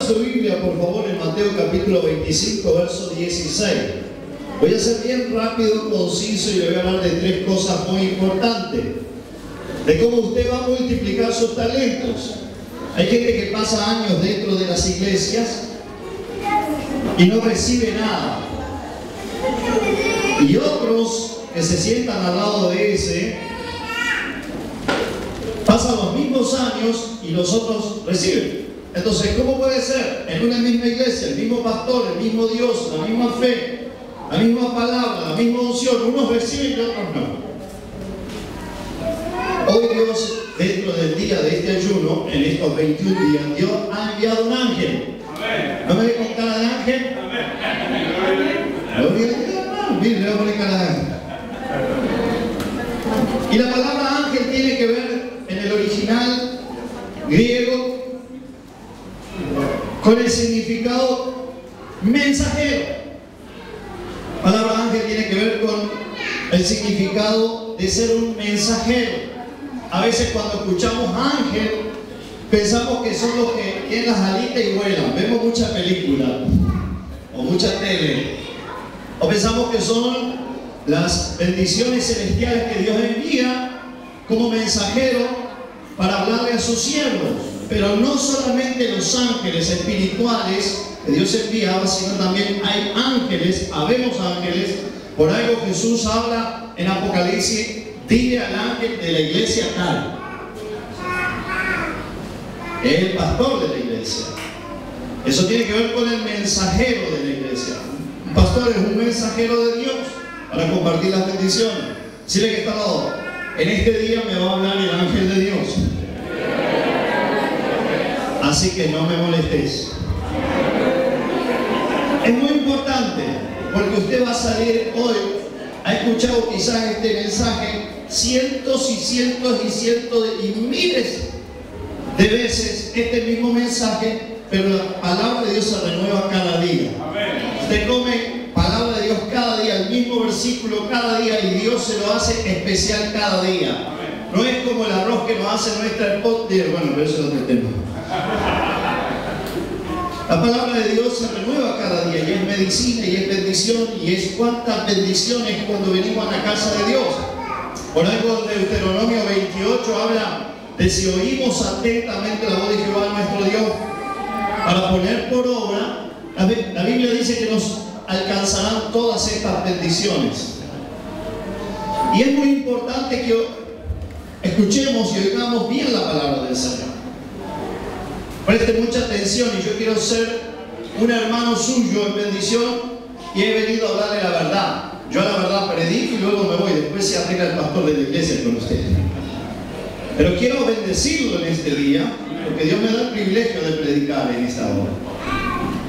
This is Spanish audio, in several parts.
Su Biblia, por favor, en Mateo capítulo 25, verso 16. Voy a ser bien rápido, conciso y le voy a hablar de tres cosas muy importantes. De cómo usted va a multiplicar sus talentos. Hay gente que pasa años dentro de las iglesias y no recibe nada. Y otros que se sientan al lado de ese, pasan los mismos años y los otros reciben. Entonces, ¿cómo puede ser? En una misma iglesia, el mismo pastor, el mismo Dios, la misma fe, la misma palabra, la misma unción, unos reciben y otros no. Hoy Dios, dentro del día de este ayuno, en estos 21 días, Dios ha enviado un ángel. ¿No me ve con cara de ángel? Gloria a Dios, hermano. Mire, le voy a poner cara de ángel. Y la palabra ángel tiene que ver en el original griego con el significado mensajero. La palabra ángel tiene que ver con el significado de ser un mensajero. A veces cuando escuchamos ángel, pensamos que son los que tienen las alitas y vuelan. Vemos mucha película o mucha tele. O pensamos que son las bendiciones celestiales que Dios envía como mensajero para hablarle a sus siervos. Pero no solamente los ángeles espirituales que Dios enviaba, sino también hay ángeles, habemos ángeles. Por algo Jesús habla en Apocalipsis: dile al ángel de la iglesia tal. Es el pastor de la iglesia. Eso tiene que ver con el mensajero de la iglesia. Un pastor es un mensajero de Dios para compartir las bendiciones. Decirle que está al lado: en este día me va a hablar el ángel de Dios. Así que no me molestes. Es muy importante, porque usted va a salir hoy, ha escuchado quizás este mensaje cientos y cientos y cientos y miles de veces este mismo mensaje, pero la palabra de Dios se renueva cada día. Usted come palabra de Dios cada día, el mismo versículo cada día, y Dios se lo hace especial cada día. No es como el arroz que nos hace nuestra esposa. Bueno, pero eso es otro tema. La palabra de Dios se renueva cada día, y es medicina, y es bendición, y es cuántas bendiciones cuando venimos a la casa de Dios. Por algo Deuteronomio 28 habla de si oímos atentamente la voz de Jehová nuestro Dios para poner por obra. La Biblia dice que nos alcanzarán todas estas bendiciones. Y es muy importante que escuchemos y oigamos bien la palabra del Señor. Preste mucha atención, y yo quiero ser un hermano suyo en bendición, y he venido a hablarle la verdad. Yo a la verdad predico y luego me voy, después se arregla el pastor de la iglesia con usted. Pero quiero bendecirlo en este día, porque Dios me da el privilegio de predicar en esta hora.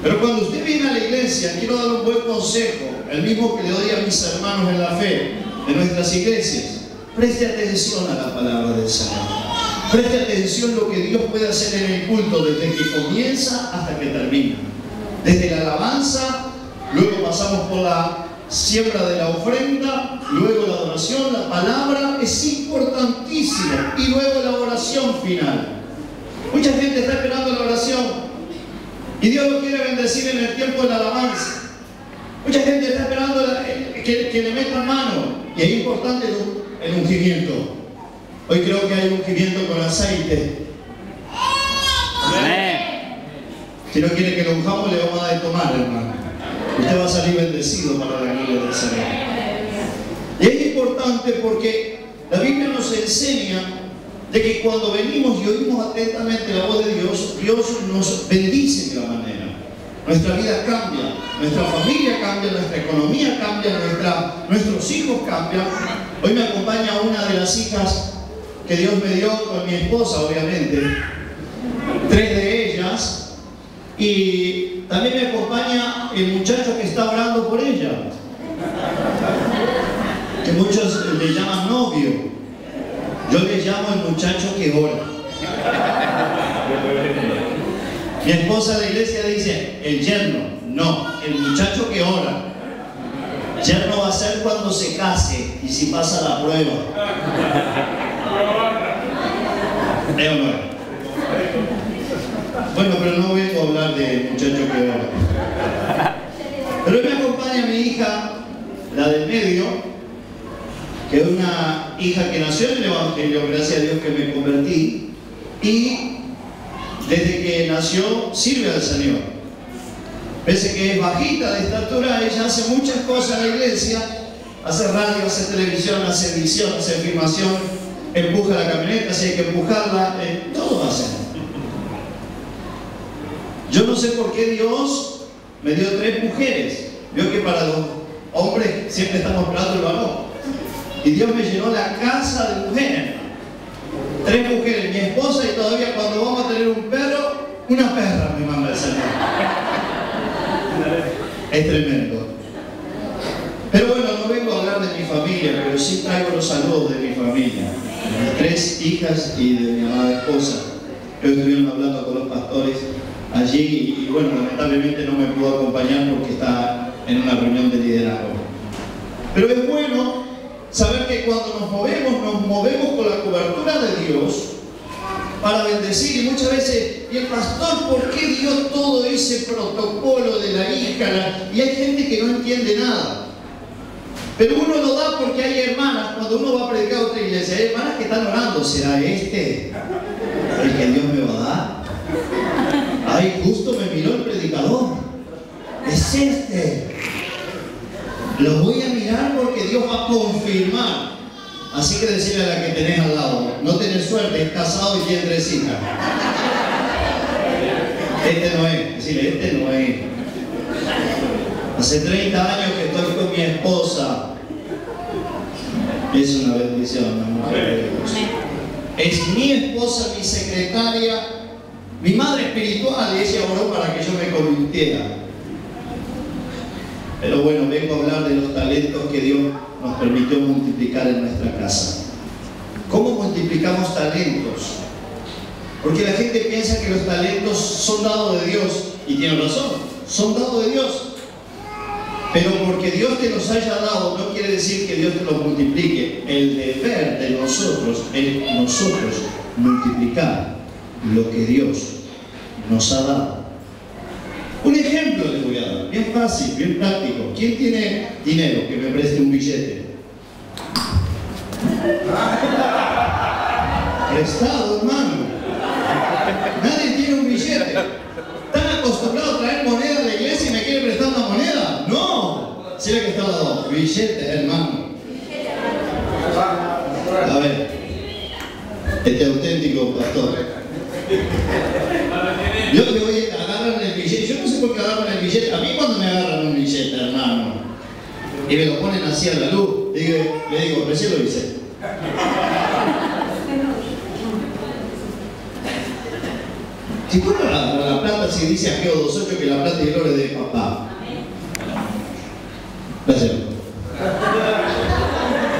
Pero cuando usted viene a la iglesia, quiero dar un buen consejo, el mismo que le doy a mis hermanos en la fe de nuestras iglesias. Preste atención a la palabra del Señor. Preste atención a lo que Dios puede hacer en el culto desde que comienza hasta que termina. Desde la alabanza, luego pasamos por la siembra de la ofrenda, luego la adoración, la palabra es importantísima, y luego la oración final. Mucha gente está esperando la oración y Dios lo quiere bendecir en el tiempo de la alabanza. Mucha gente está esperando que le metan mano, y es importante el ungimiento. Hoy creo que hay ungimiento con aceite. Amén. Si no quiere que lo unjamos, le vamos a dar de tomar, hermano. Usted va a salir bendecido para la gloria del Señor. Y es importante porque la Biblia nos enseña de que cuando venimos y oímos atentamente la voz de Dios, Dios nos bendice de la manera. Nuestra vida cambia, nuestra familia cambia, nuestra economía cambia, nuestros hijos cambian. Hoy me acompaña una de las hijas que Dios me dio con mi esposa, obviamente, 3 de ellas, y también me acompaña el muchacho que está orando por ella, que muchos le llaman novio. Yo le llamo el muchacho que ora. Mi esposa de la iglesia dice el yerno. No, el muchacho que ora. Yerno va a ser cuando se case y si pasa la prueba. ¿Es o no es? Bueno, pero no vengo a hablar de muchachos que ora. Pero hoy me acompaña mi hija, la del medio, que es una hija que nació en el Evangelio, gracias a Dios que me convertí, y desde que nació sirve al Señor. Pese que es bajita de estatura, ella hace muchas cosas en la iglesia, hace radio, hace televisión, hace edición, hace filmación, empuja la camioneta, si hay que empujarla, todo hace. Yo no sé por qué Dios me dio 3 mujeres. Vio que para los hombres siempre estamos esperando el varón. Y Dios me llenó la casa de mujeres. 3 mujeres, mi esposa, y todavía cuando vamos a tener un perro, una perra me manda el Señor. Es tremendo. Pero bueno, no vengo a hablar de mi familia, pero sí traigo los saludos de mi familia. De mis 3 hijas y de mi amada esposa, que hoy estuvieron hablando con los pastores allí y bueno, lamentablemente no me pudo acompañar porque está en una reunión de liderazgo. Pero es bueno saber que cuando nos movemos con la cobertura de Dios para bendecir. Y muchas veces, y el pastor, ¿por qué dio todo ese protocolo de la hija? Y hay gente que no entiende nada. Pero uno lo da porque hay hermanas, cuando uno va a predicar a otra iglesia, hay hermanas que están orando. ¿Será este el que Dios me va a dar? Ay, justo me miró el predicador. Es este. Lo voy a mirar porque Dios va a confirmar. Así que decirle a la que tenés al lado, no tenés suerte, es casado y tiene 3 hijas. Este no es, decirle, este no es. Hace 30 años que estoy con mi esposa. Es una bendición, la mujer de Dios. Es mi esposa, mi secretaria, mi madre espiritual, y ella oró para que yo me convirtiera. Pero bueno, vengo a hablar de los talentos que Dios nos permitió multiplicar en nuestra casa. ¿Cómo multiplicamos talentos? Porque la gente piensa que los talentos son dados de Dios, y tiene razón, son dados de Dios. Pero porque Dios te los haya dado, no quiere decir que Dios te los multiplique. El deber de nosotros es nosotros multiplicar lo que Dios nos ha dado. Un ejemplo les voy a dar, bien fácil, bien práctico. ¿Quién tiene dinero que me preste un billete? Prestado, hermano. Nadie tiene un billete. ¿Están acostumbrados a traer moneda a la iglesia y me quieren prestar una moneda? No. ¿Sí ve que está al lado? Billetes, hermano. A ver. Este auténtico pastor. Yo te voy a agarrar el billete. Yo no sé por qué agarran el billete. A mí cuando me agarran un billete, hermano, y me lo ponen así a la luz, le digo, recién lo hice. Si tú agarras la plata, si dice Ageo 2.8 que la plata y el oro es de papá. Gracias.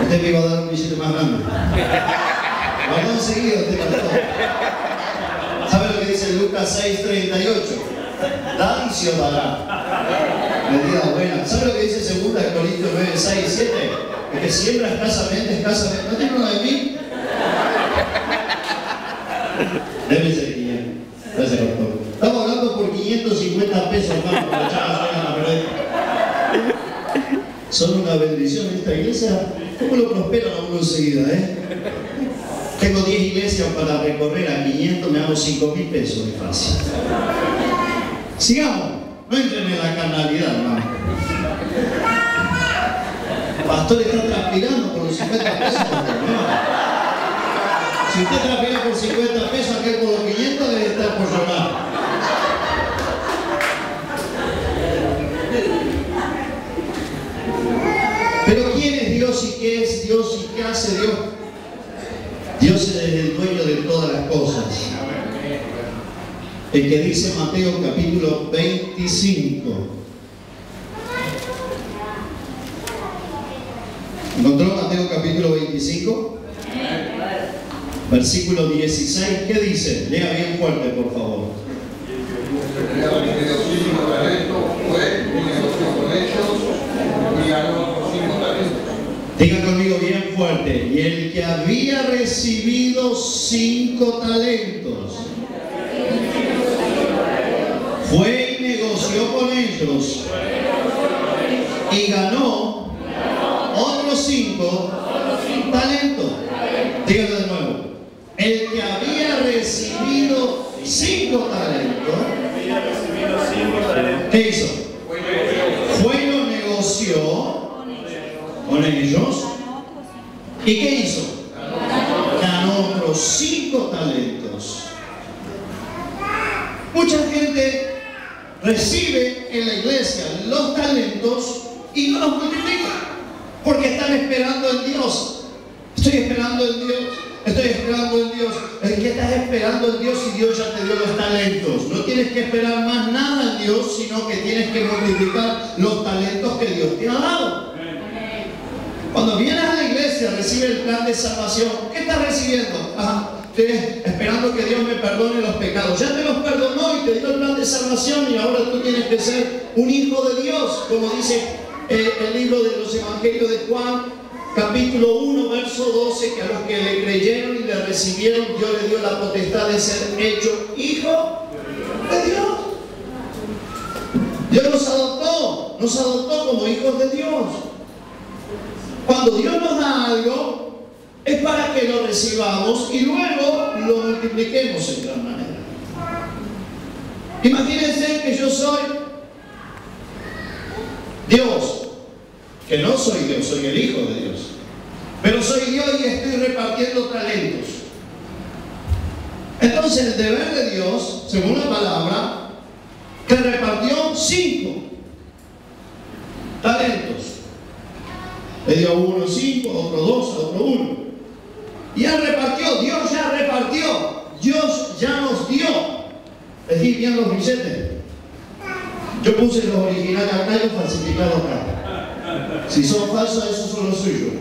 Usted me iba a dar un billete más grande. Vamos enseguida, usted pastor. ¿Sabe lo que dice Lucas 6.38? Da y se os dará. Medida buena. ¿Sabe lo que dice 2 Corintios 9.6.7? El que siembra escasamente, escasamente. ¿No tiene uno de mí? Debe ser 500. Gracias, doctor. Estamos hablando por 550 pesos, hermano, para echar gasolina a la pared. Son una bendición esta iglesia. ¿Cómo lo prosperan a uno enseguida, Tengo 10 iglesias para recorrer, a 500 me hago 5.000 pesos, es fácil. Sigamos, no entren en la carnalidad, hermano. Pastor está transpirando por los 50 pesos, ¿no? Si usted transpira por 50 pesos, aquel por los 500 debe estar por llorar. Pero ¿quién es Dios y qué es Dios y qué hace Dios? Dios es el dueño de todas las cosas. El que dice Mateo capítulo 25. ¿Encontró Mateo capítulo 25? Versículo 16. ¿Qué dice? Lea bien fuerte, por favor. Diga conmigo bien fuerte. Y el que había recibido 5 talentos negoció con ellos y ganó otros 5 talentos. Dígalo de nuevo. El que había recibido 5 talentos, ¿qué hizo? Fue y lo negoció con ellos. ¿Y qué hizo? Ganó otros 5 talentos. Mucha gente recibe en la iglesia los talentos y no los multiplica porque están esperando en Dios. Estoy esperando en Dios. Estoy esperando en Dios. ¿Qué estás esperando en Dios si Dios ya te dio los talentos? No tienes que esperar más nada en Dios, sino que tienes que multiplicar los talentos que Dios te ha dado. Cuando vienes a la iglesia, recibe el plan de salvación. ¿Qué estás recibiendo? Estoy esperando que Dios me perdone los pecados. Ya te los perdonó y te dio el plan de salvación y ahora tú tienes que ser un hijo de Dios, como dice el libro de los Evangelios de Juan, capítulo 1, verso 12, que a los que le creyeron y le recibieron, Dios le dio la potestad de ser hecho hijo de Dios. Dios nos adoptó como hijos de Dios. Cuando Dios nos da algo, es para que lo recibamos y luego lo multipliquemos en gran manera. Imagínense que yo soy Dios, que no soy Dios, soy el Hijo de Dios. Pero soy Dios y estoy repartiendo talentos. Entonces el deber de Dios, según la palabra, que repartió 5 talentos. Le dio a uno 5, a otro 2, a otro 1. Y Él repartió, Dios ya repartió, Dios ya nos dio. ¿Estoy bien los billetes? Yo puse los originales acá y los falsificados acá. Si son falsos, esos son los suyos.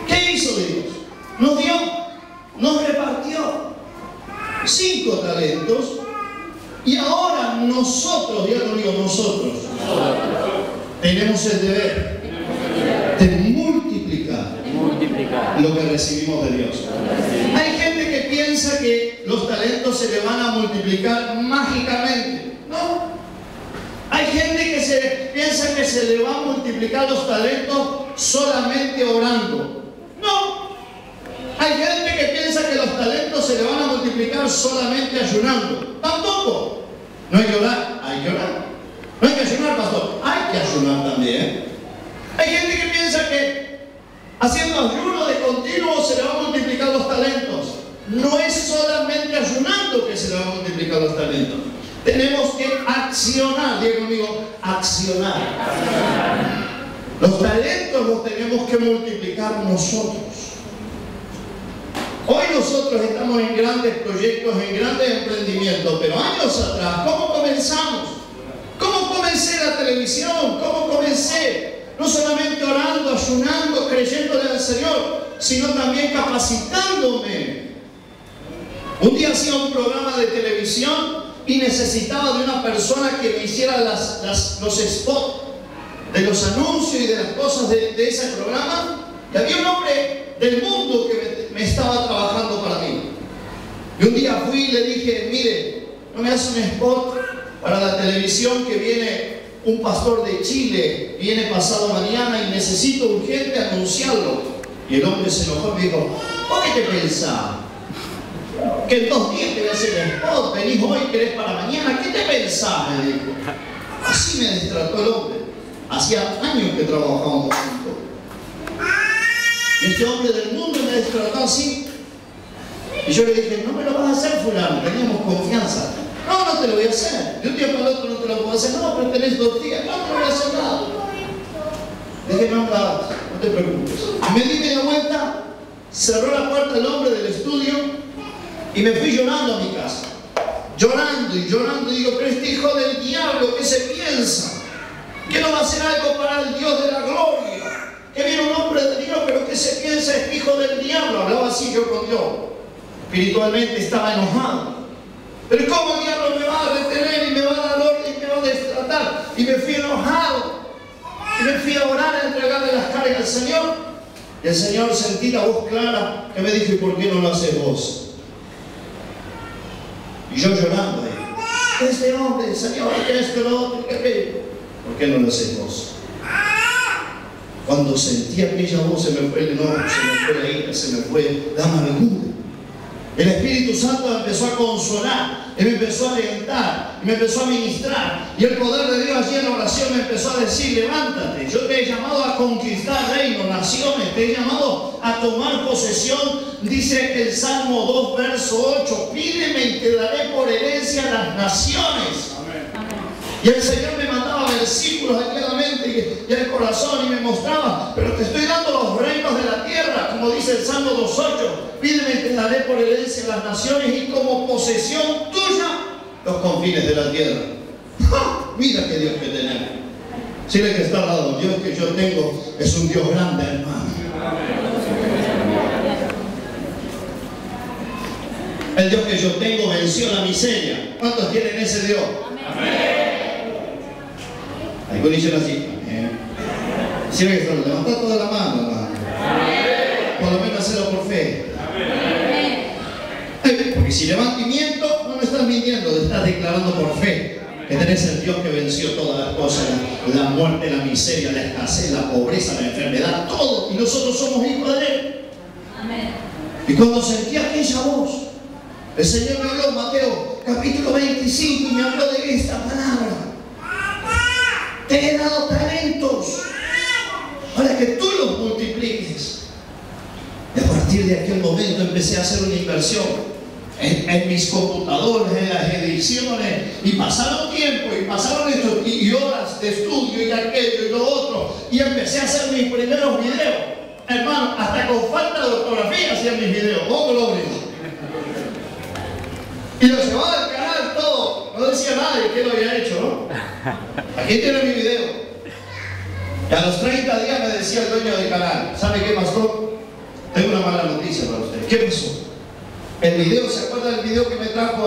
¿Qué hizo Dios? Nos dio, nos repartió 5 talentos y ahora nosotros, ya lo digo, nosotros tenemos el deber de multiplicar lo que recibimos de Dios. Hay gente que piensa que los talentos se le van a multiplicar mágicamente. No. Hay gente que piensa que se le van a multiplicar los talentos solamente orando. No. Hay gente que piensa que los talentos se le van a multiplicar solamente ayunando. Tampoco. No hay que orar, hay que orar. No hay que ayunar, pastor. Hay que ayunar también. Hay gente que piensa que haciendo ayuno de continuo se le van a multiplicar los talentos. No es solamente ayunando que se le van a multiplicar los talentos. Tenemos que accionar. Diga conmigo, accionar. Los talentos los tenemos que multiplicar nosotros. Hoy nosotros estamos en grandes proyectos, en grandes emprendimientos, pero años atrás, ¿cómo comenzamos? ¿Cómo comencé la televisión? ¿Cómo comencé? No solamente orando, ayunando, creyéndole al Señor, sino también capacitándome. Un día hacía un programa de televisión y necesitaba de una persona que me hiciera los spots de los anuncios y de las cosas de ese programa. Y había un hombre del mundo que me estaba trabajando para mí. Y un día fui y le dije, mire, ¿no me hace un spot para la televisión que viene un pastor de Chile, viene pasado mañana y necesito urgente anunciarlo? Y el hombre se enojó y me dijo, ¿vos qué te pensás? Que en 2 días te voy a hacer el spot, venís hoy, querés para mañana, ¿qué te pensás? Me dijo. Así me destrató el hombre. Hacía años que trabajábamos juntos. Y este hombre del mundo me destrató así. Y yo le dije, no me lo vas a hacer, fulano, teníamos confianza. No, no te lo voy a hacer. De un día para el otro no te lo puedo hacer. No, pero tenés 2 días. No te lo voy a hacer nada. Dije, no te preocupes. Y me di media vuelta, cerró la puerta el hombre del estudio y me fui llorando a mi casa. Llorando y llorando. Y digo, pero este hijo del diablo, ¿qué se piensa? ¿Que no va a hacer algo para el Dios de la gloria? Que viene un hombre de Dios, pero ¿qué se piensa este hijo del diablo? Hablaba así yo con Dios. Espiritualmente estaba enojado. Pero ¿cómo el diablo me va a retener y me va a dar orden y me va a destratar? Y me fui enojado. Y me fui a orar, a entregarle las cargas al Señor. Y el Señor, sentí la voz clara que me dijo, ¿y por qué no lo haces vos? Y yo llorando ahí. este hombre, Señor, que esto, lo otro, que aquello. ¿Por qué no lo haces vos? Cuando sentí aquella voz, se me fue el enojo, se me fue la ira, se me fue la amargura. El Espíritu Santo me empezó a consolar, Él me empezó a alentar, me empezó a ministrar. Y el poder de Dios allí en la oración me empezó a decir: levántate, yo te he llamado a conquistar reinos, naciones, te he llamado a tomar posesión. Dice el Salmo 2, verso 8: pídeme y te daré por herencia las naciones. Y el Señor me mandaba versículos aquí a la mente y al corazón y me mostraba: pero te estoy dando los reinos de la tierra, como dice el Salmo 2.8. Pídeme y te daré por herencia las naciones y como posesión tuya los confines de la tierra. ¡Ja! Mira qué Dios que tenemos. Si el que está al lado, el Dios que yo tengo es un Dios grande, hermano. El Dios que yo tengo venció la miseria. ¿Cuántos tienen ese Dios? Amén. Algunos dicen así: amén. Si el que está, levanta toda la mano, hermano. Por lo menos hacerlo por fe. Porque si levantas y miento, no me estás mintiendo, te estás declarando por fe que tenés el Dios que venció todas las cosas: la muerte, la miseria, la escasez, la pobreza, la enfermedad, todo. Y nosotros somos hijos de Él. Amén. Y cuando sentí aquella voz, el Señor me habló en Mateo capítulo 25 y me habló de esta palabra: te he dado talentos para que tú los multipliques. Y a partir de aquel momento empecé a hacer una inversión en mis computadores, en las ediciones, y pasaron tiempo, y pasaron esto, y horas de estudio, y aquello, y lo otro, y empecé a hacer mis primeros videos. Hermano, hasta con falta de ortografía hacía mis videos. ¡Oh, gloria! Y lo llevaba al canal todo. No decía nadie que lo había hecho, ¿no? Aquí tiene mi video. Y a los 30 días me decía el dueño del canal: ¿sabe qué, pastor? Tengo una mala noticia para usted. ¿Qué pasó? El video, ¿se acuerda del video que me trajo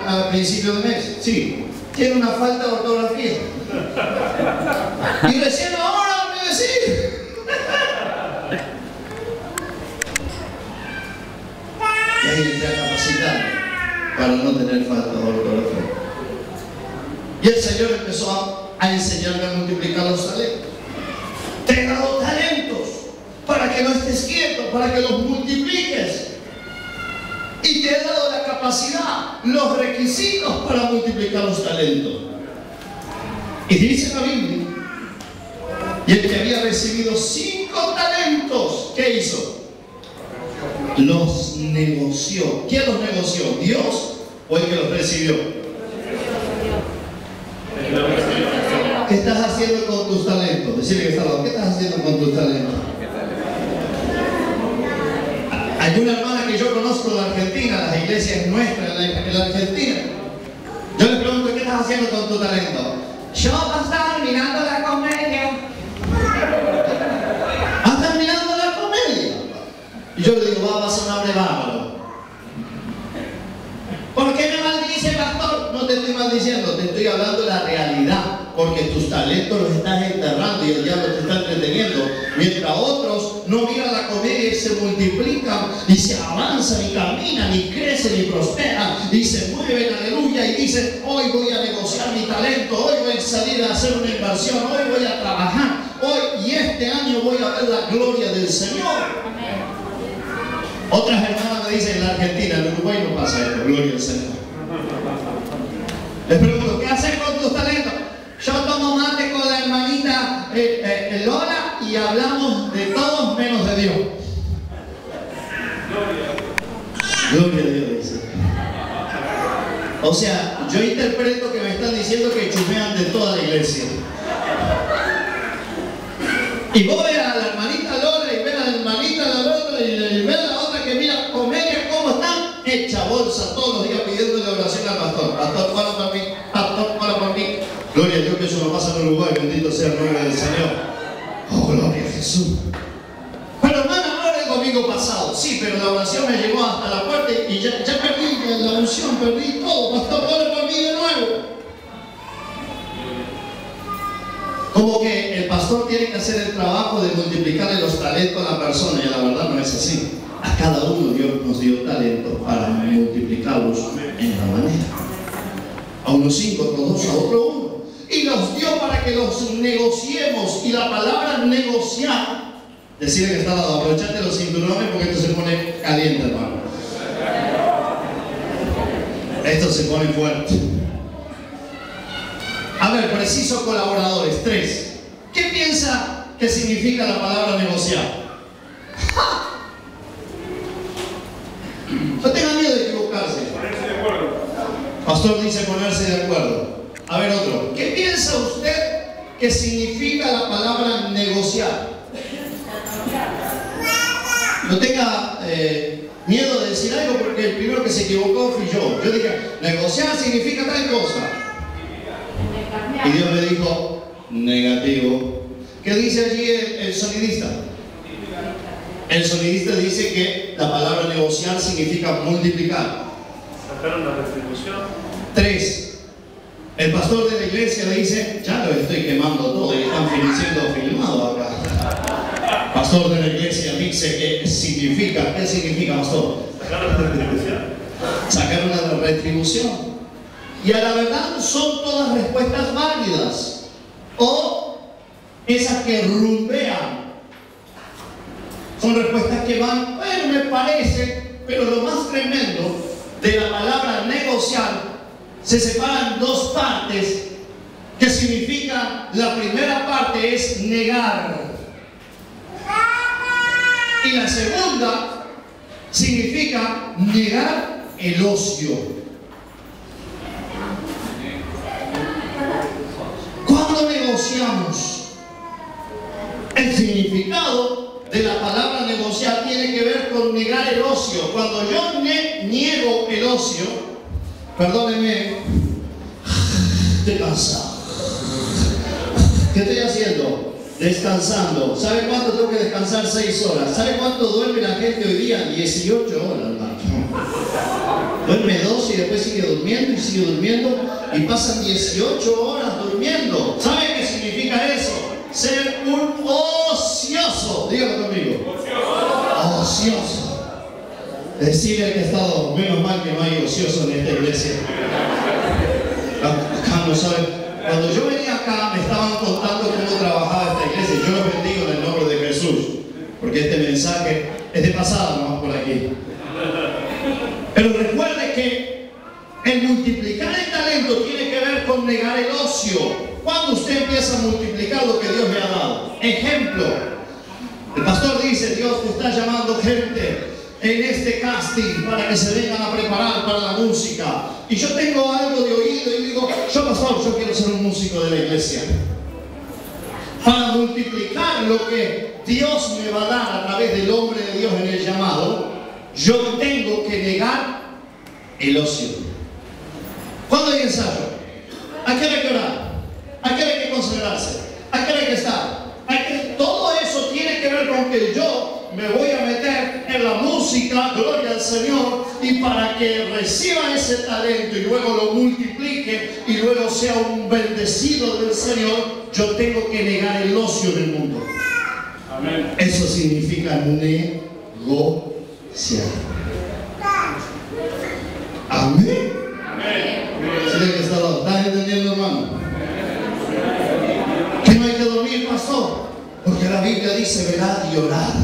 a principio de mes? Sí. Tiene una falta de ortografía. Y recién ahora me decía. Y ahí entré a capacitarme para no tener falta de ortografía. Y el Señor empezó a enseñarme a multiplicar los talentos. Te he dado talentos para que no estés quieto, para que los multipliques. Y te he dado la capacidad, los requisitos para multiplicar los talentos. Y dice la Biblia: y el que había recibido 5 talentos, ¿qué hizo? Los negoció. ¿Quién los negoció? ¿Dios o el que los recibió? ¿Qué estás haciendo con tus talentos? Decirle que está al lado: ¿qué estás haciendo con tus talentos? Hay una hermana que yo conozco de Argentina, las iglesias nuestras en la Argentina. Yo le pregunto: ¿qué estás haciendo con tu talento? Yo, pastor, mirando la comedia. ¿Estás mirando la comedia? Y yo le digo: va a pasar un hambre bárbaro. ¿Por qué me maldice, pastor? No te estoy maldiciendo, te estoy hablando de la realidad. Porque tus talentos los estás enterrando y el diablo te está entreteniendo. Mientras otros no miran la comedia y se multiplican y se avanzan y caminan y crecen y prosperan y se mueven, aleluya, y dicen: hoy voy a negociar mi talento, hoy voy a salir a hacer una inversión, hoy voy a trabajar, hoy y este año voy a ver la gloria del Señor. Amén. Otras hermanas me dicen: en la Argentina, en Uruguay no pasa esto, gloria al Señor. Les pregunto: ¿qué haces con tus talentos? Yo tomo mate con la hermanita Lola y hablamos de todos menos de Dios. Gloria a Dios, dice. O sea, yo interpreto que me están diciendo que chumean de toda la iglesia. Y vos ves a la hermanita Lola y ves a la hermanita Lola y ves a la otra que mira comedia, ¿cómo están? Hecha bolsa todos los días pidiéndole oración al pastor. Pastor, ora por mí. Pastor, ora por mí. Gloria a Dios que eso no pasa en Uruguay, bendito sea el nombre del Señor. Oh, gloria a Jesús. Pero hermana, no era el domingo pasado. Sí, pero la oración me llegó hasta la puerta y ya perdí la unción, perdí todo. Pastor, ore por mí de nuevo. Como que el pastor tiene que hacer el trabajo de multiplicarle los talentos a la persona, y la verdad no es así. A cada uno Dios nos dio talentos para multiplicarlos en la manera. unos 5, a otros 2, a otro 1. Y los dio para que los negociemos. Y la palabra negociar, decirle que está al lado, aprovechate los cinturones porque esto se pone caliente, hermano. Esto se pone fuerte. A ver, precisos colaboradores, 3. ¿Qué piensa que significa la palabra negociar? No tenga miedo de equivocarse. Ponerse de acuerdo. Pastor dice ponerse de acuerdo. A ver, otro. ¿Qué piensa usted que significa la palabra negociar? No tenga miedo de decir algo porque el primero que se equivocó fui yo. Yo dije, negociar significa tal cosa. Y Dios me dijo, negativo. ¿Qué dice allí el sonidista? El sonidista dice que la palabra negociar significa multiplicar. Sacar una retribución. 3. El pastor de la iglesia le dice, ya lo estoy quemando todo y están siendo filmados acá. Pastor de la iglesia dice que significa, ¿qué significa, pastor? Sacar una retribución. Sacar una retribución. Y a la verdad son todas respuestas válidas. O esas que rumbean. Son respuestas que van, bueno, me parece, pero lo más tremendo de la palabra negociar, se separan 2 partes que significan, la primera parte es negar y la segunda significa negar el ocio. Cuando negociamos, el significado de la palabra negociar tiene que ver con negar el ocio. Cuando yo niego el ocio, perdónenme, estoy cansado. ¿Qué estoy haciendo? Descansando. ¿Sabe cuánto tengo que descansar? 6 horas. ¿Sabe cuánto duerme la gente hoy día? 18 horas, hermano. Duerme 12 y después sigue durmiendo y sigue durmiendo y pasan 18 horas durmiendo. ¿Sabe qué significa eso? Ser un ocioso. Dígalo conmigo. Ocioso. Decirle al que ha estado, menos mal que no hay ocioso en esta iglesia. Acá no sabe. Cuando yo venía acá me estaban contando cómo trabajaba esta iglesia. Yo los bendigo en el nombre de Jesús, porque este mensaje es de pasada nomás por aquí. Pero recuerde que el multiplicar el talento tiene que ver con negar el ocio. Cuando usted empieza a multiplicar lo que Dios le ha dado. Ejemplo, el pastor dice, Dios te está llamando gente en este casting para que se vengan a preparar para la música. Y yo tengo algo de oído y digo, yo quiero ser un músico de la iglesia. Para multiplicar lo que Dios me va a dar a través del hombre de Dios en el llamado, yo tengo que negar el ocio. ¿Cuándo hay ensayo? ¿A qué hora hay que orar? ¿A qué hora hay que consagrarse? ¿A qué hora hay que estar? Todo eso tiene que ver con que yo me voy a meter en la música, gloria al Señor, y para que reciba ese talento y luego lo multiplique y luego sea un bendecido del Señor, yo tengo que negar el ocio en el mundo. Amén. Eso significa negociar. Amén. ¿Sí que ¿estás entendiendo, hermano? Que no hay que dormir, pastor, porque la Biblia dice velad y orad.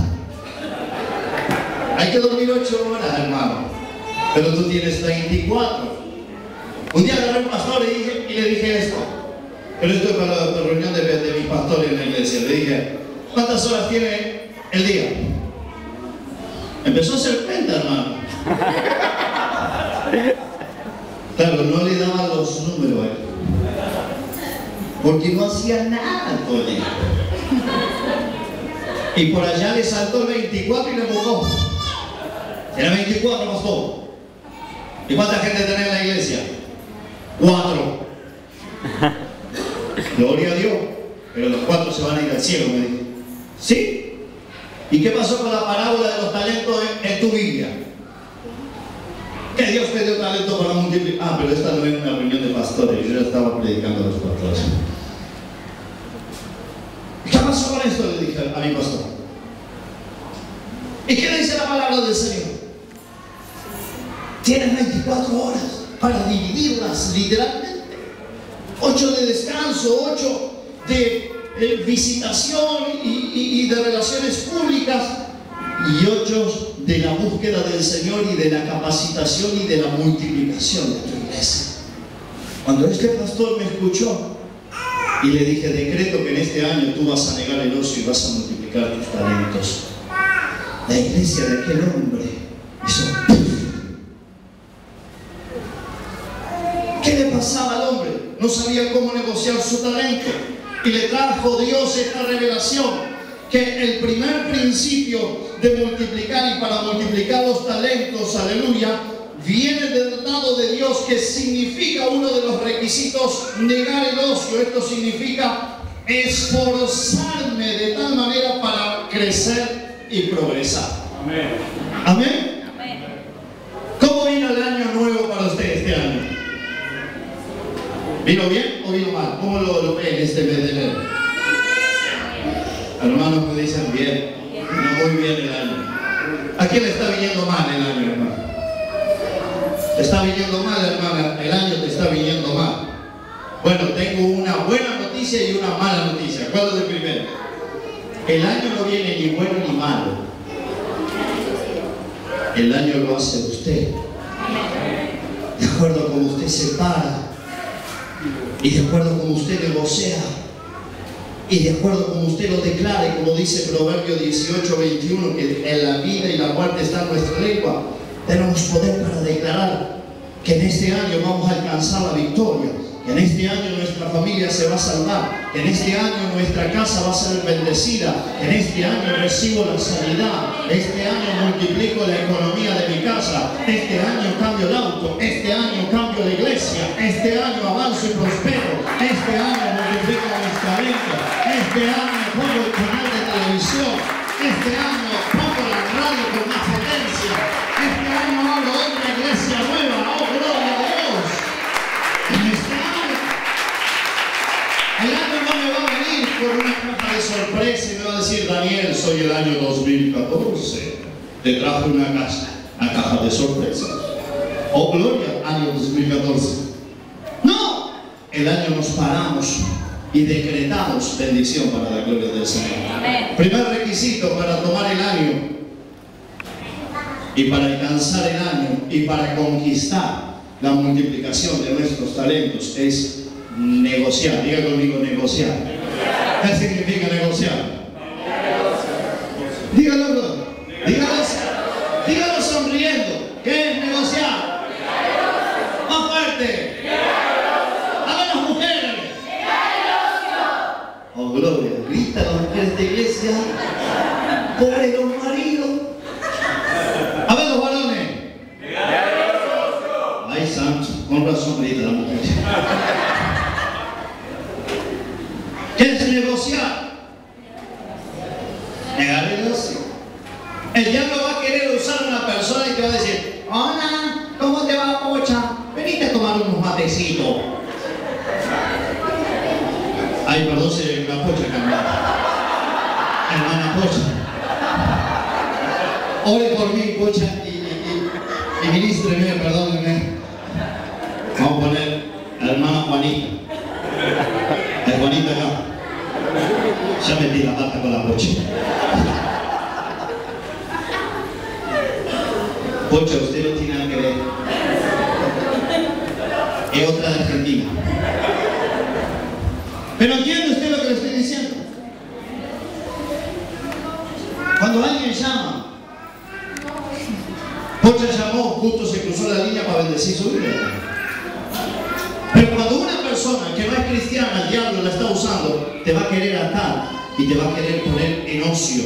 Hay que dormir 8 horas, hermano, pero tú tienes 24. Un día agarré a un pastor y le dije esto, pero esto es para la reunión de mis pastores en la iglesia. Le dije, ¿cuántas horas tiene el día? Empezó a hacer cuenta, hermano. Claro, no le daba los números a él, porque no hacía nada con él. Y por allá le saltó el 24 y le empujó. Era 24, pastor. ¿Y cuánta gente tenía en la iglesia? 4. Gloria a Dios. Pero los 4 se van a ir al cielo, me dijo. ¿Sí? ¿Y qué pasó con la parábola de los talentos en tu Biblia? Que Dios te dio talento para multiplicar. Ah, pero esta no es una reunión de pastores. Yo ya estaba predicando a los pastores. ¿Qué pasó con esto? Le dije a mi pastor. ¿Y qué dice la palabra del Señor? Tienes 24 horas para dividirlas literalmente. 8 de descanso, 8 de visitación y de relaciones públicas, y 8 de la búsqueda del Señor y de la capacitación y de la multiplicación de tu iglesia. Cuando este pastor me escuchó y le dije, decreto que en este año tú vas a negar el ocio y vas a multiplicar tus talentos, la iglesia de aquel hombre hizo ¡puf! ¿Qué le pasaba al hombre? No sabía cómo negociar su talento, y le trajo Dios esta revelación, que el primer principio de multiplicar, y para multiplicar los talentos, aleluya, viene del lado de Dios, que significa uno de los requisitos negar el ocio. Esto significa esforzarme de tal manera para crecer y progresar. Amén. Amén. ¿Cómo vino el año nuevo para usted este año? ¿Vino bien o vino mal? ¿Cómo lo ven este mes de enero? Hermanos me dicen bien, no, muy bien el año. ¿A quién le está viniendo mal el año, hermano? ¿Te está viniendo mal, hermana? El año te está viniendo mal. Bueno, tengo una buena noticia y una mala noticia. ¿Cuál es el primero? El año no viene ni bueno ni malo. El año lo hace usted. De acuerdo a cómo usted se para, y de acuerdo a cómo usted negocia, y de acuerdo a como usted lo declare, como dice Proverbio 18:21, que en la vida y la muerte está en nuestra lengua. Tenemos poder para declarar que en este año vamos a alcanzar la victoria, que en este año nuestra familia se va a salvar, que en este año nuestra casa va a ser bendecida, que en este año recibo la sanidad, este año multiplico la economía de mi casa, este año cambio el auto, este año cambio la iglesia, este año avanzo y prospero, este año multiplico mis talentos, este año pongo el canal de televisión, este año pongo la radio con más potencia, este año abro otra iglesia nueva. ¡Oh, gloria a Dios! En este año, el año no me va a venir por una caja de sorpresa y me va a decir, Daniel, soy el año 2014, te traje una caja de sorpresa. ¡Oh, gloria! Año 2014. No, el año nos paramos y decretamos bendición para la gloria del Señor. Amén. Primer requisito para tomar el año y para alcanzar el año y para conquistar la multiplicación de nuestros talentos es negociar. Diga conmigo, negociar. ¿Qué significa negociar? Dígalo, bro. Dígalo sonriendo. ¿Qué es negociar? Más fuerte. A ver las mujeres. Oh, gloria. Grita las mujeres de iglesia. Pobre los maridos. A ver los varones. Ay, santo. Con razón grita la mujer. ¿Qué es negociar? Negar el ocio. El diablo va a querer usar a una persona y te va a decir, hola, ¿cómo te va, Pocha? Venite a tomar unos matecitos. Ay, perdón, se la Pocha cambió. Hermana Pocha. Ore por mí, Pocha, y ministreme, perdónenme. Vamos a poner a la hermana Juanita. La Juanita acá. Ya metí la pata con la Pocha. Pocha, usted no tiene nada que ver. Es otra de Argentina. Pero ¿entiende usted lo que le estoy diciendo? Cuando alguien llama, Pocha llamó, justo se cruzó la línea para bendecir su vida. Pero cuando una persona que no es cristiana, el diablo la está usando, te va a querer atar y te va a querer poner en ocio.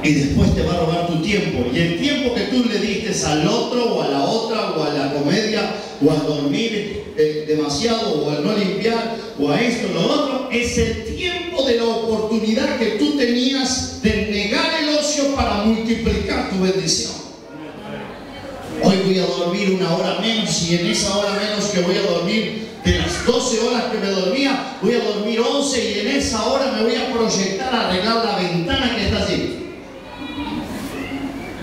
Y después te va a robar tu tiempo. Y el tiempo que tú le diste al otro, o a la otra, o a la comedia, o al dormir demasiado, o al no limpiar, o a esto, o lo otro, es el tiempo de la oportunidad que tú tenías de negar el ocio para multiplicar tu bendición. Hoy voy a dormir una hora menos, y en esa hora menos que voy a dormir, de las 12 horas que me dormía, voy a dormir 11, y en esa hora me voy a proyectar a arreglar la ventana que está así.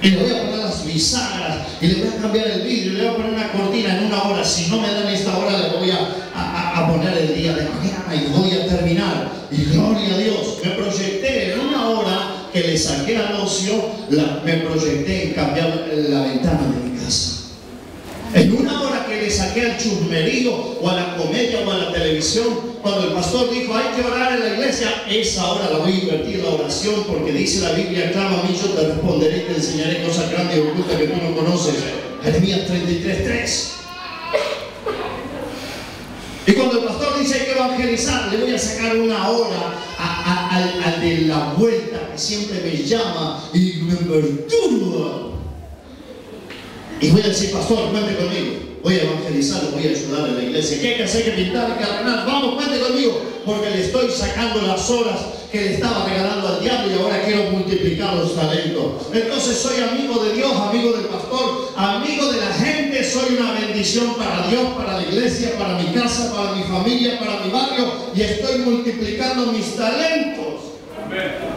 Y le voy a poner las bisagras y le voy a cambiar el vidrio, le voy a poner una cortina en 1 hora. Si no me dan esta hora, le voy a poner el día de mañana y voy a terminar. Y gloria a Dios, me proyecté en 1 hora que le saqué al ocio, me proyecté en cambiar la ventana de mi casa. En 1 hora que le saqué al chusmerío o a la comedia o a la televisión, cuando el pastor dijo hay que orar en la iglesia, esa hora la voy a invertir en la oración, porque dice la Biblia, clama a mí, yo te responderé y te enseñaré cosas grandes y ocultas que tú no conoces. Jeremías 33:3. Y cuando el pastor dice hay que evangelizar, le voy a sacar 1 hora al de la vuelta que siempre me llama y me perturba. Y voy a decir, pastor, cuente conmigo. Voy a evangelizar, voy a ayudar a la iglesia. ¿Qué hay que hacer? Que pintar, que arreglar. Vamos, cuente conmigo. Porque le estoy sacando las horas que le estaba regalando al diablo y ahora quiero multiplicar los talentos. Entonces soy amigo de Dios, amigo del pastor, amigo de la gente. Soy una bendición para Dios, para la iglesia, para mi casa, para mi familia, para mi barrio. Y estoy multiplicando mis talentos. Amén.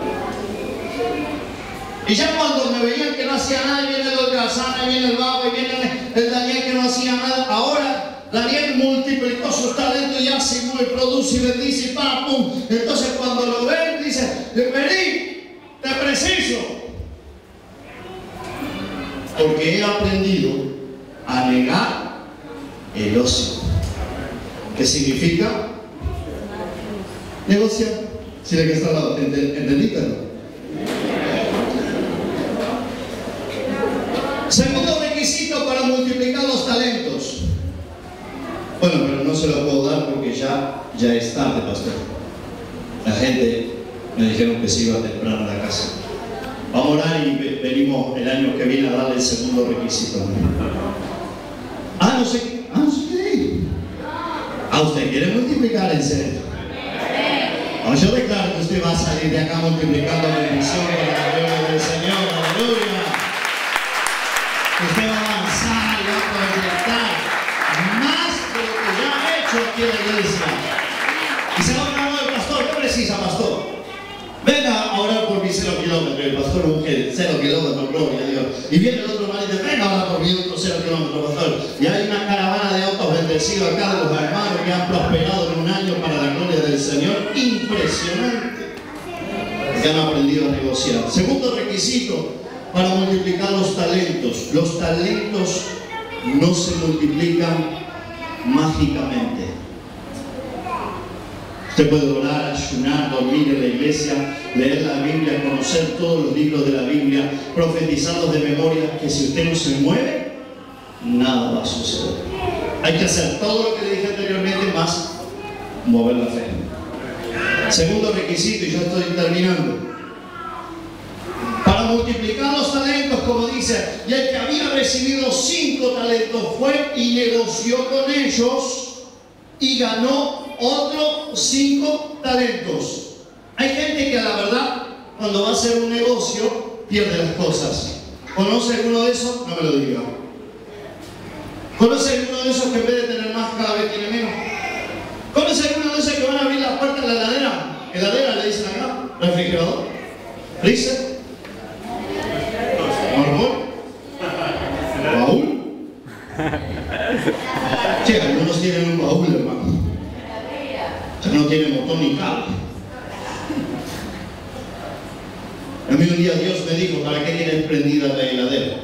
Y ya cuando me veían que no hacía nada, y viene el holgazán, y viene el vago, y viene el Daniel que no hacía nada. Ahora Daniel multiplicó sus talentos y hace, mueve, produce y bendice y pam, pum. Entonces cuando lo ven, dice, vení, te preciso. Porque he aprendido a negar el ocio. ¿Qué significa? Negociar. Si le que está al lado, ¿entendiste? Segundo requisito para multiplicar los talentos. Bueno, pero no se lo puedo dar porque ya es tarde, pastor. La gente me dijeron que se iba temprano a la casa. Vamos a orar y venimos el año que viene a darle el segundo requisito. No sé qué. ¿Usted quiere multiplicar en serio? Yo declaro que usted va a salir de acá multiplicando bendición para la gloria del Señor. Aleluya. Usted va a avanzar y va a proyectar más de lo que ya ha hecho aquí en la iglesia. Y se va a hablar del pastor. ¿Qué precisa, pastor? Venga a orar por mis 0 kilómetros. El pastor unge 0 kilómetros, gloria a Dios. Y viene el otro marido y dice, venga a orar por mí otros 0 kilómetros, pastor. Y hay una caravana de autos bendecidos acá de los hermanos que han prosperado en 1 año para la gloria del Señor. Impresionante. Que han aprendido a negociar. Segundo requisito para multiplicar los talentos. Los talentos no se multiplican mágicamente. Usted puede orar, ayunar, dormir en la iglesia, leer la Biblia, conocer todos los libros de la Biblia, profetizarlos de memoria, que si usted no se mueve, nada va a suceder. Hay que hacer todo lo que le dije anteriormente, más mover la fe. Segundo requisito, y ya estoy terminando. Para multiplicar los talentos, como dice, y el que había recibido 5 talentos fue y negoció con ellos y ganó otros 5 talentos. Hay gente que a la verdad, cuando va a hacer un negocio, pierde las cosas. ¿Conoce alguno de esos? No me lo diga. ¿Conoce alguno de esos que en vez de tener más, cada vez tiene menos? ¿Conoce alguno de esos que van a abrir la puerta de la heladera? Heladera le dicen acá, refrigerador, freezer, árbol, baúl. Sí, algunos tienen un baúl, hermano. O sea, no tiene motor ni cable. A mí un día Dios me dijo, ¿para qué tienes prendida la heladera?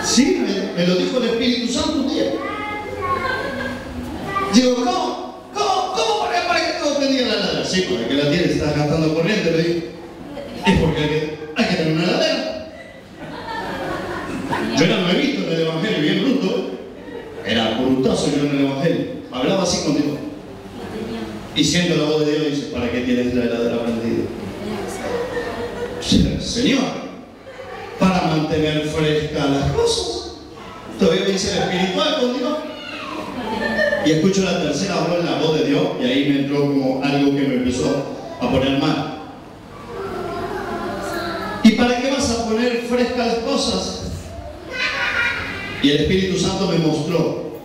Sí, me lo dijo el Espíritu Santo un día. Digo, ¿cómo? ¿Para qué tengo prendida la heladera? Sí, para que la tienes, estás gastando corriente, le digo. Es porque hay que tener una heladera. Yo era nuevito en el Evangelio, bien bruto. Era brutazo yo en el Evangelio. Hablaba así contigo. Y siento la voz de Dios y dice, ¿para qué tienes la heladera prendida? Señor, para mantener frescas las cosas. Todavía me dice el espiritual con Dios. Y escucho la tercera voz en la voz de Dios y ahí me entró como algo que me empezó a poner mal. ¿Y para qué vas a poner frescas las cosas? Y el Espíritu Santo me mostró.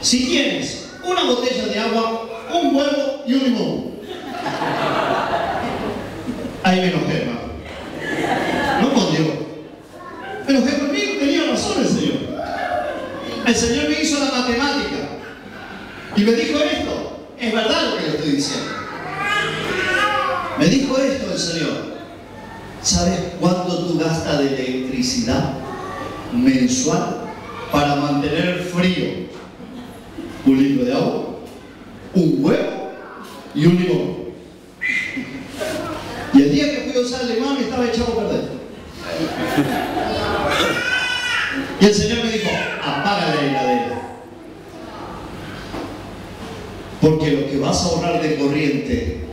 Si tienes una botella de agua, un huevo y un limón. Ahí me enojé, hermano. No con Dios, El Señor me hizo la matemática y me dijo esto. Es verdad lo que le estoy diciendo. Me dijo esto el Señor. ¿Sabes cuánto tú gastas de electricidad mensual para mantener frío un litro de agua, un huevo y un limón? Y el día que fui a usar el limón estaba echado a perder. Y el Señor me dijo, apaga la heladera. Porque lo que vas a ahorrar de corriente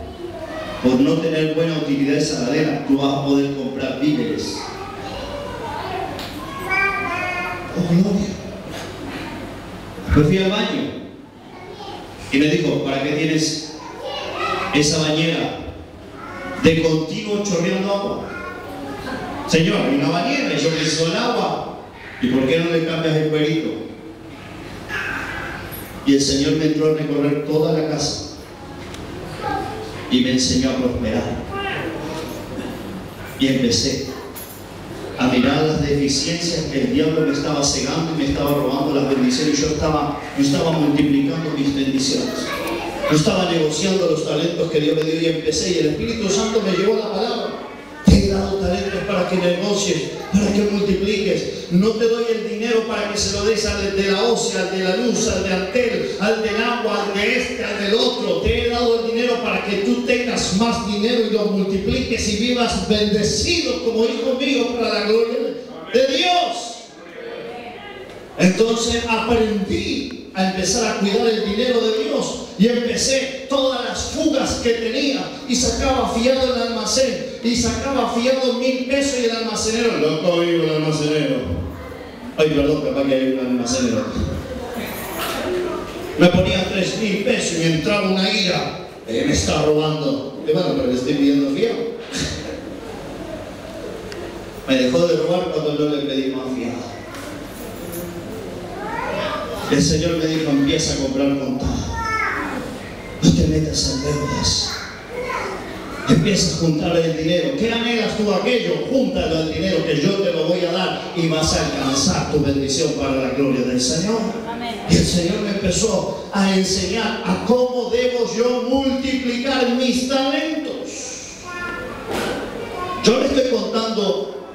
por no tener buena utilidad de esa heladera, tú vas a poder comprar víveres. Oh, gloria. Después fui al baño y me dijo, ¿para qué tienes esa bañera de continuo chorreando agua? Señor, hay una bañera, yo necesito el agua. ¿Y por qué no le cambias el cuerito? Y el Señor me entró a recorrer toda la casa y me enseñó a prosperar. Y empecé a mirar las deficiencias que el diablo me estaba cegando y me estaba robando las bendiciones. Yo estaba multiplicando mis bendiciones. Yo estaba negociando los talentos que Dios me dio y empecé. Y el Espíritu Santo me llevó la palabra. Te he dado talentos para que negocies, para que multipliques. No te doy el dinero para que se lo des al de la OCE, al de la luz, al de Antel, al del agua, al de este, al del otro. Te he dado el dinero para que tú tengas más dinero y lo multipliques y vivas bendecido como hijo mío para la gloria de Dios. Entonces aprendí a empezar a cuidar el dinero de Dios y empecé todas las fugas que tenía y sacaba fiado el almacén y sacaba fiado 1000 pesos y el almacenero, loco vivo el almacenero. Ay, perdón, capaz que hay un almacenero. Me ponía 3000 pesos y me entraba una ira. Me está robando. Y bueno, pero le estoy pidiendo fiado. Me dejó de robar cuando no le pedí más fiado. El Señor me dijo, empieza a comprar contado. No te metas en deudas. Empieza a juntar el dinero. ¿Qué anhelas tú aquello? Júntalo el dinero que yo te lo voy a dar y vas a alcanzar tu bendición para la gloria del Señor. Amén. Y el Señor me empezó a enseñar a cómo debo yo multiplicar mis talentos. Yo le estoy contando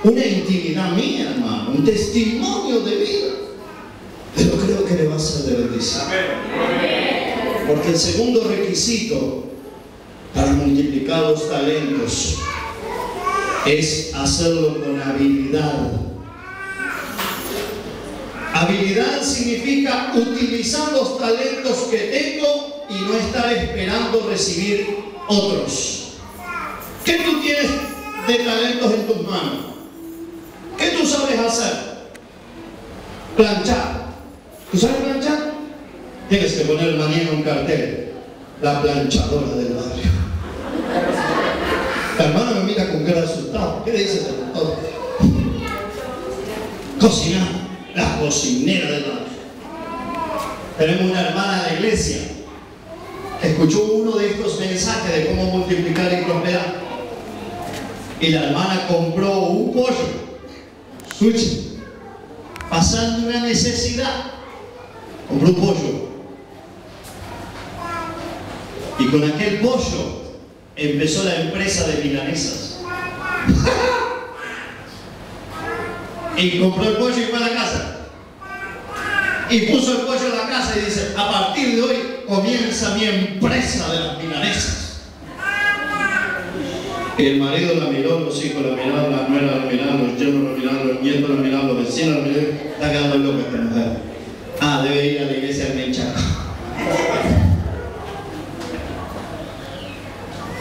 una intimidad mía, hermano, un testimonio de vida. Pero creo que le va a ser de bendición. Porque el segundo requisito para multiplicar los talentos es hacerlo con habilidad. Habilidad significa utilizar los talentos que tengo y no estar esperando recibir otros. ¿Qué tú tienes de talentos en tus manos? ¿Qué tú sabes hacer? Planchar. ¿Tú sabes planchar? Tienes que poner mañana un cartel. La planchadora del barrio. La hermana me mira con cara asustado. ¿Qué le dices al doctor? Cocinar. La cocinera del barrio. Tenemos una hermana de la iglesia que escuchó uno de estos mensajes de cómo multiplicar y prosperar. Y la hermana compró un pollo. Escuchen. Pasando una necesidad. Compró un pollo. Y con aquel pollo empezó la empresa de milanesas. Y compró el pollo y fue a la casa. Y puso el pollo en la casa y dice, a partir de hoy comienza mi empresa de las milanesas. Y el marido la miró, los hijos la miraron, la nuera la miraron, los yernos la miraron, los nietos la miraron, los vecinos la miraron. Está quedando loca esta mujer. Debe ir a la iglesia del Menchaca.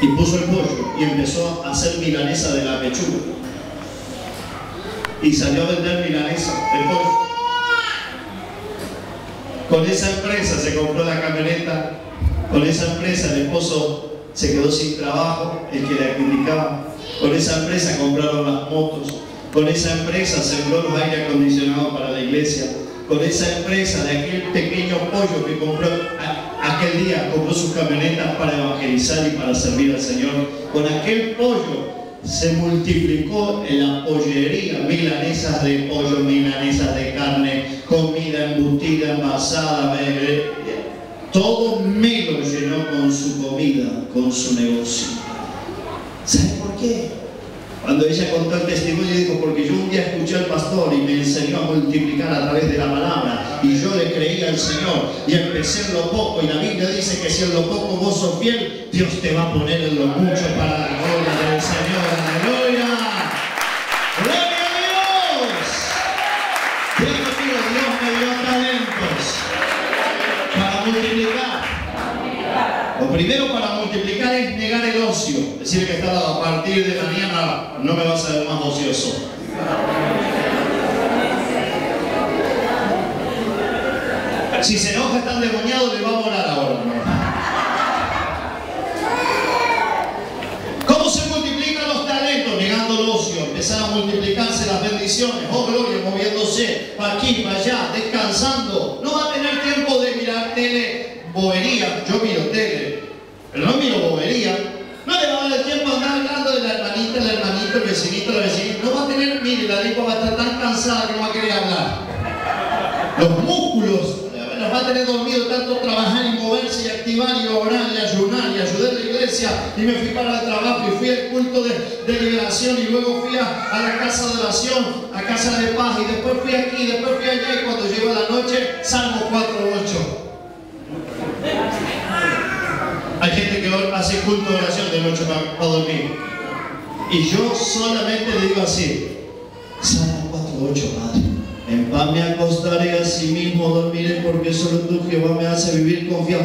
Y puso el pollo y empezó a hacer milanesa de la pechuga. Y salió a vender milanesa de pollo. Con esa empresa se compró la camioneta. Con esa empresa el esposo se quedó sin trabajo, el que le criticaba. Con esa empresa compraron las motos. Con esa empresa sembró los aire acondicionados para la iglesia. Con esa empresa de aquel pequeño pollo que compró aquel día, compró sus camionetas para evangelizar y para servir al Señor. Con aquel pollo se multiplicó en la pollería, milanesas de pollo, milanesas de carne, comida embutida, envasada, todo me lo llenó con su comida, con su negocio. ¿Sabe por qué? Cuando ella contó el testimonio, dijo, porque yo un día escuché al pastor y me enseñó a multiplicar a través de la palabra, y yo le creí al Señor, y empecé en lo poco, y la Biblia dice que si en lo poco vos sos fiel, Dios te va a poner en lo mucho para la gloria del Señor. ¡Aleluya! ¡Gloria a Dios! Dios me dio talentos para multiplicar. Lo primero para multiplicar es negar el ocio. Decir que está a partir de mañana no me vas a ver más ocioso. Si se enoja está endemoniado, le va a morar ahora. ¿Cómo se multiplican los talentos? Negando el ocio. Empezar a multiplicarse las bendiciones. Oh, gloria, moviéndose para aquí, para allá, descansando. No va a tener tiempo de mirar tele, bobería. Yo miro tele, pero no miro bobería. No le va a dar tiempo a andar hablando de la hermanita, el hermanito, el vecinito, la vecinita. No va a tener, mire, la lengua va a estar tan cansada que no va a querer hablar. Los músculos los va a tener dormido tanto trabajar y moverse y activar y orar y ayunar y ayudar a la iglesia. Y me fui para el trabajo y fui al culto de liberación y luego fui a la casa de oración, a casa de paz y después fui aquí, después fui allá y cuando llegó la noche, Salmo 4:8. Hay gente que hace culto de oración de noche para dormir. Y yo solamente le digo así, Salmo 4:8, Padre. En paz me acostaré, así mismo dormiré, porque solo tú, Jehová, me hace vivir confiado.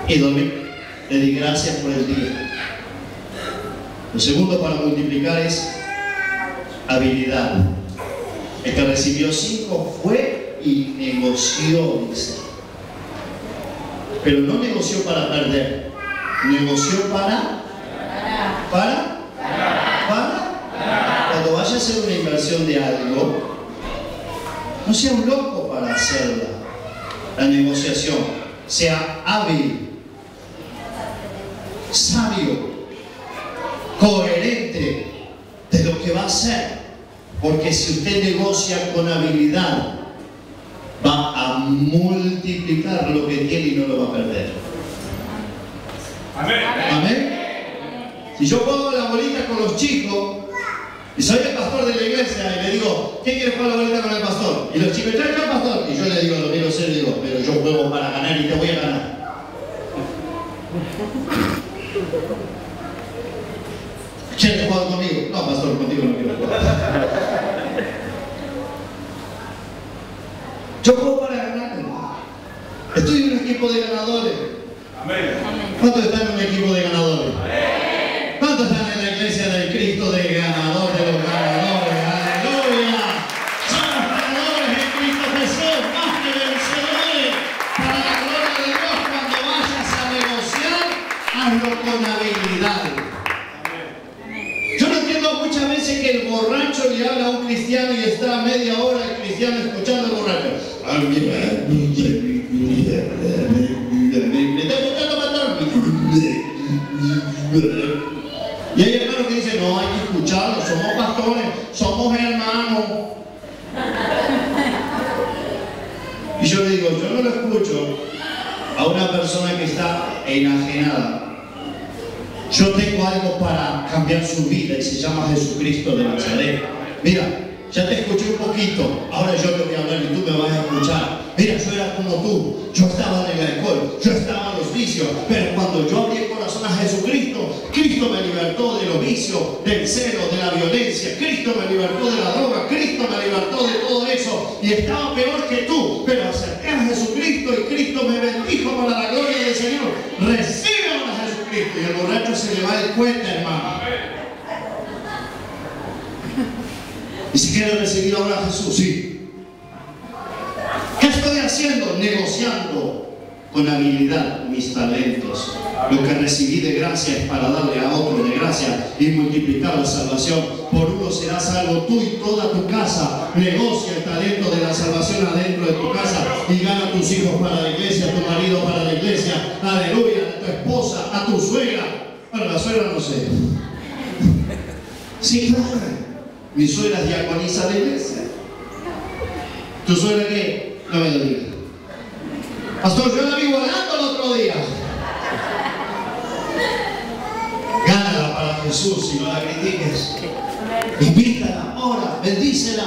Y dormí. Le di gracias por el día. Lo segundo para multiplicar es habilidad. El que recibió 5 fue y negoció, dice. Pero no negoció para perder. Negoció para. Cuando vaya a hacer una inversión de algo, no sea un loco para hacerla. La negociación, sea hábil, sabio, coherente de lo que va a hacer. Porque si usted negocia con habilidad, va a multiplicar lo que tiene y no lo va a perder. Amén. Amén. Si yo pongo la bolita con los chicos, y soy el pastor de la iglesia y le digo, ¿quién quiere jugar la bolita con el pastor? Y los chicos, yo pastor. Y yo le digo, lo miro serio y digo, pero yo juego para ganar y te voy a ganar. ¿Quieren jugar conmigo? No, pastor, contigo no quiero jugar. Yo juego para ganar. Estoy en un equipo de ganadores. Amén. ¿Cuántos están en un equipo de ganadores? ¿Cuántos están en la iglesia del Cristo de ganadores, de los ganadores? ¡Aleluya! Somos ganadores en Cristo Jesús, más que vencedores. Para la gloria de Dios, cuando vayas a negociar, hazlo con habilidad. Yo no entiendo muchas veces que el borracho le habla a un cristiano y está media hora el cristiano escuchando al borracho. Me está escuchando matar. Y hay hermanos que dicen, no, hay que escucharlo, somos pastores, somos hermanos. Y yo le digo, yo no lo escucho a una persona que está enajenada. Yo tengo algo para cambiar su vida y se llama Jesucristo de Nazaret. Mira, ya te escuché un poquito, ahora yo te voy a hablar y tú me vas a escuchar. Mira, yo era como tú, yo estaba en el alcohol, yo estaba en los vicios, pero cuando yo abrí el corazón a Jesucristo, Cristo me libertó de los vicios, del celo, de la violencia, Cristo me libertó de la droga, Cristo me libertó de todo eso, y estaba peor que tú, pero acerqué a Jesucristo y Cristo me bendijo para la gloria del Señor. Reciban a Jesucristo y el borracho se le va de cuenta, hermano. Y si quiere recibir ahora a Jesús, sí. ¿Qué estoy haciendo? Negociando con habilidad mis talentos. Lo que recibí de gracia es para darle a otro de gracia y multiplicar la salvación. Por uno será salvo tú y toda tu casa. Negocia el talento de la salvación adentro de tu casa y gana a tus hijos para la iglesia, a tu marido para la iglesia. Aleluya, a tu esposa, a tu suegra. Bueno, la suegra no sé. Sí, claro. Mi suegra es diaconisa de la iglesia. ¿Tu suegra qué? No me lo digas. Pastor, yo la vi volando el otro día. Gánala para Jesús y no la critiques. Invítala, ora, bendícela.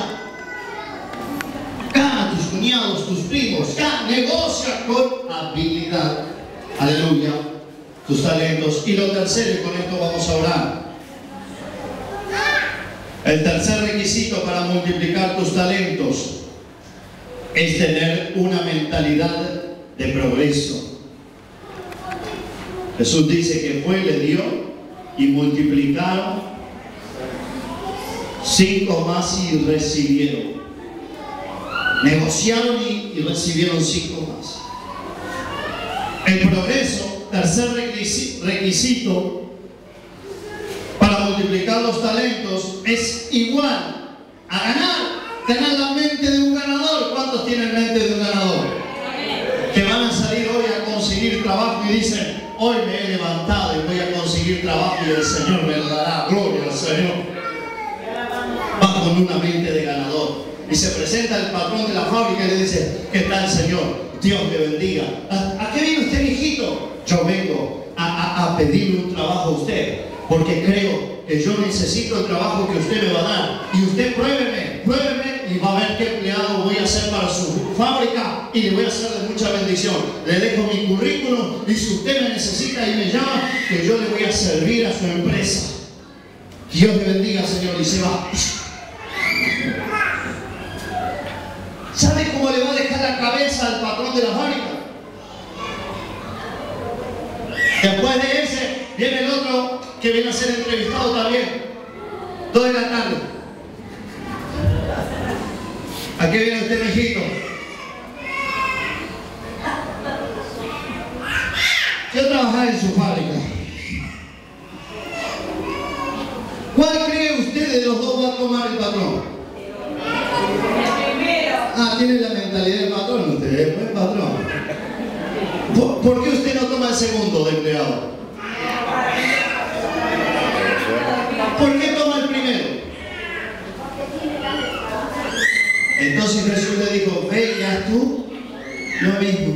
Gana a tus cuñados, tus primos. Negocia con habilidad. Aleluya. Tus talentos. Y lo tercero, y con esto vamos a orar. El tercer requisito para multiplicar tus talentos es tener una mentalidad de progreso. Jesús dice que fue, le dio y multiplicaron 5 más y recibieron. Negociaron y recibieron 5 más. El progreso, tercer requisito para multiplicar los talentos, es igual a ganar. Tener la mente de un ganador. ¿Cuántos tienen mente de un ganador? Que van a salir hoy a conseguir trabajo y dicen: hoy me he levantado y voy a conseguir trabajo y el Señor me lo dará. Gloria al Señor. Va con una mente de ganador. Y se presenta el patrón de la fábrica y le dice: ¿qué tal, Señor? Dios le bendiga. ¿A qué viene usted, mijito? Yo vengo a pedirle un trabajo a usted, porque creo que yo necesito el trabajo que usted me va a dar. Y usted pruébeme y va a ver qué empleado voy a hacer para su fábrica y le voy a hacer de mucha bendición. Le dejo mi currículum y si usted me necesita y me llama, que yo le voy a servir a su empresa. Dios le bendiga, Señor. Y se va. ¿Sabe cómo le va a dejar la cabeza al patrón de la fábrica? Después de ese, viene el otro que viene a ser entrevistado también. 2 de la tarde. ¿A qué viene usted, mijito? Yo trabajaba en su fábrica. ¿Cuál cree usted de los dos va a tomar el patrón? Tiene la mentalidad del patrón usted, es buen patrón. ¿Por qué usted no toma el segundo de empleado? ¿Por qué toma el primero? Entonces Jesús le dijo: ve y haz tú lo mismo.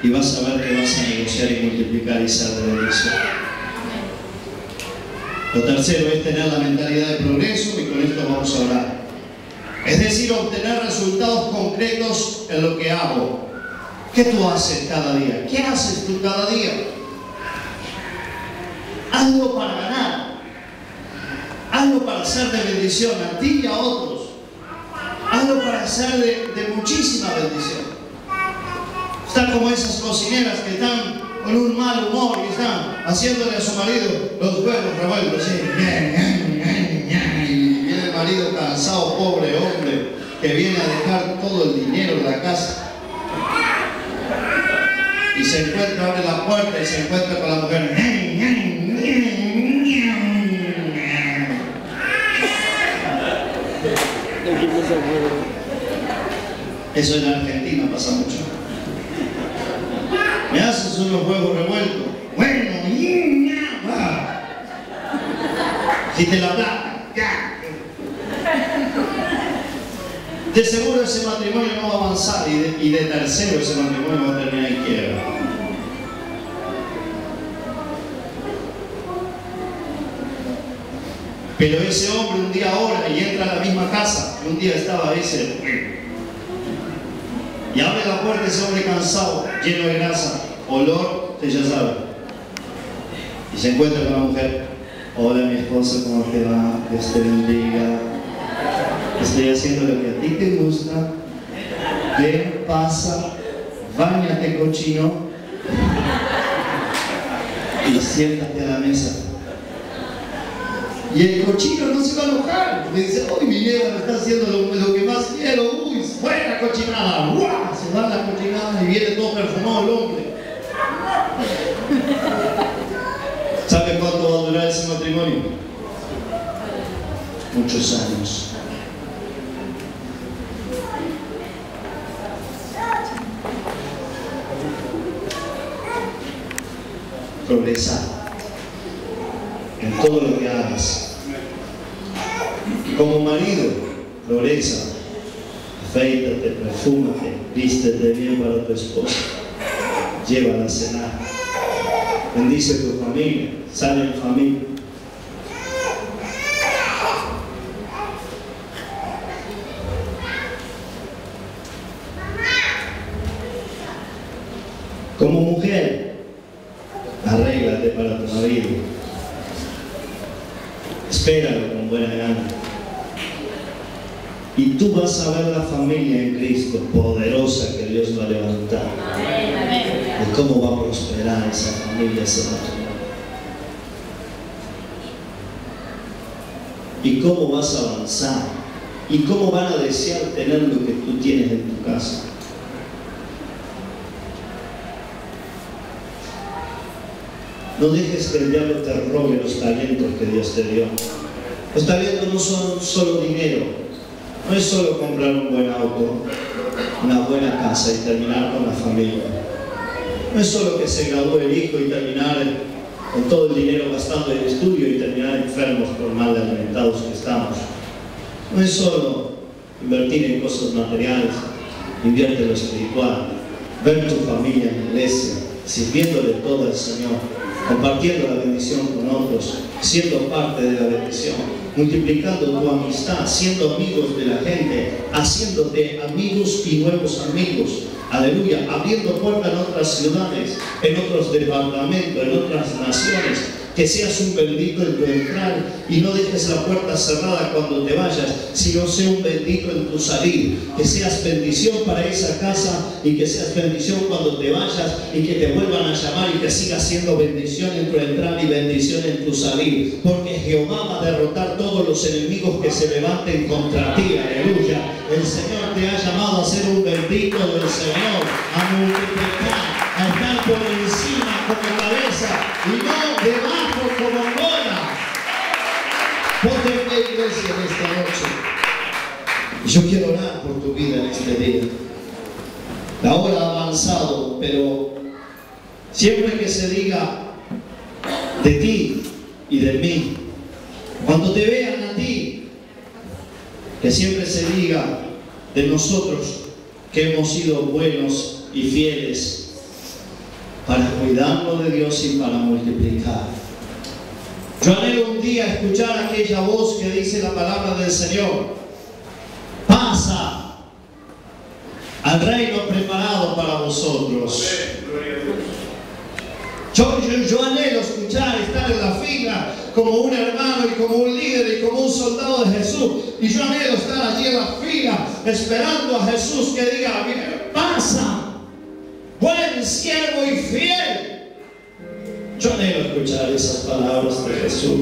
Y vas a ver que vas a negociar y multiplicar y ser de bendición. Lo tercero es tener la mentalidad de progreso, y con esto vamos a orar. Es decir, obtener resultados concretos en lo que hago. ¿Qué tú haces cada día? ¿Qué haces tú cada día? Hazlo para ganar. Hazlo para ser de bendición a ti y a otros. Hazlo para ser de muchísima bendición. Están como esas cocineras que están con un mal humor y están haciéndole a su marido los huevos revueltos. Y viene el marido cansado, pobre hombre, que viene a dejar todo el dinero de la casa. Y se encuentra, abre la puerta y se encuentra con la mujer. Eso en Argentina pasa mucho. Me haces unos huevos revueltos. Bueno, si te la plata, ya. De seguro ese matrimonio no va a avanzar y de tercero ese matrimonio va a terminar en quiebra. Pero ese hombre un día ora y entra a la misma casa. Un día estaba ese y abre la puerta ese hombre cansado, lleno de grasa, olor, usted ya sabe. Y se encuentra con la mujer. Hola, mi esposa, ¿cómo te va? Dios te bendiga. Estoy haciendo lo que a ti te gusta. Ven, pasa, báñate, cochino, y siéntate a la mesa. Y el cochino no se va a enojar. Me dice: uy, mi negra me está haciendo lo que más quiero. Uy, fuera cochinada. ¡Guau! Se va la cochinada y viene todo perfumado el hombre. ¿Sabe cuánto va a durar ese matrimonio? Muchos años. Progresar en todo lo que hagas. Como marido, progresa, afeítate, perfúmate, vístete bien para tu esposa, llévala a cenar, bendice tu familia, sale en familia. Como mujer, arréglate para tu marido, espéralo con buena gana. Y tú vas a ver la familia en Cristo poderosa que Dios va a levantar. Y cómo va a prosperar esa familia, ese matrimonio. Y cómo vas a avanzar. Y cómo van a desear tener lo que tú tienes en tu casa. No dejes que el diablo te robe los talentos que Dios te dio. Los talentos no son solo dinero. No es solo comprar un buen auto, una buena casa y terminar con la familia. No es solo que se gradúe el hijo y terminar con todo el dinero gastando en estudio y terminar enfermos por mal alimentados que estamos. No es solo invertir en cosas materiales, invierte en lo espiritual, ver tu familia en la iglesia, sirviéndole todo al Señor, compartiendo la bendición con otros, siendo parte de la bendición, multiplicando tu amistad, siendo amigos de la gente, haciéndote amigos y nuevos amigos. Aleluya, abriendo puertas en otras ciudades, en otros departamentos, en otras naciones. Que seas un bendito en tu entrar y no dejes la puerta cerrada cuando te vayas, sino sea un bendito en tu salir. Que seas bendición para esa casa y que seas bendición cuando te vayas y que te vuelvan a llamar y que sigas siendo bendición en tu entrar y bendición en tu salir. Porque Jehová va a derrotar todos los enemigos que se levanten contra ti. Aleluya. El Señor te ha llamado a ser un bendito del Señor, a multiplicar, a estar por encima como cabeza y no debajo como cola. Ponte en pie, iglesia, en esta noche. Y yo quiero orar por tu vida en este día. La hora ha avanzado, pero siempre que se diga de ti y de mí, cuando te vean a ti, que siempre se diga de nosotros que hemos sido buenos y fieles para cuidarnos de Dios y para multiplicar. Yo anhelo un día escuchar aquella voz que dice la palabra del Señor: pasa al reino preparado para vosotros. Yo anhelo escuchar, estar en la fila como un hermano y como un líder y como un soldado de Jesús. Y yo anhelo estar allí en la fila esperando a Jesús que diga: pasa, buen siervo y fiel. Yo anhelo escuchar esas palabras de Jesús.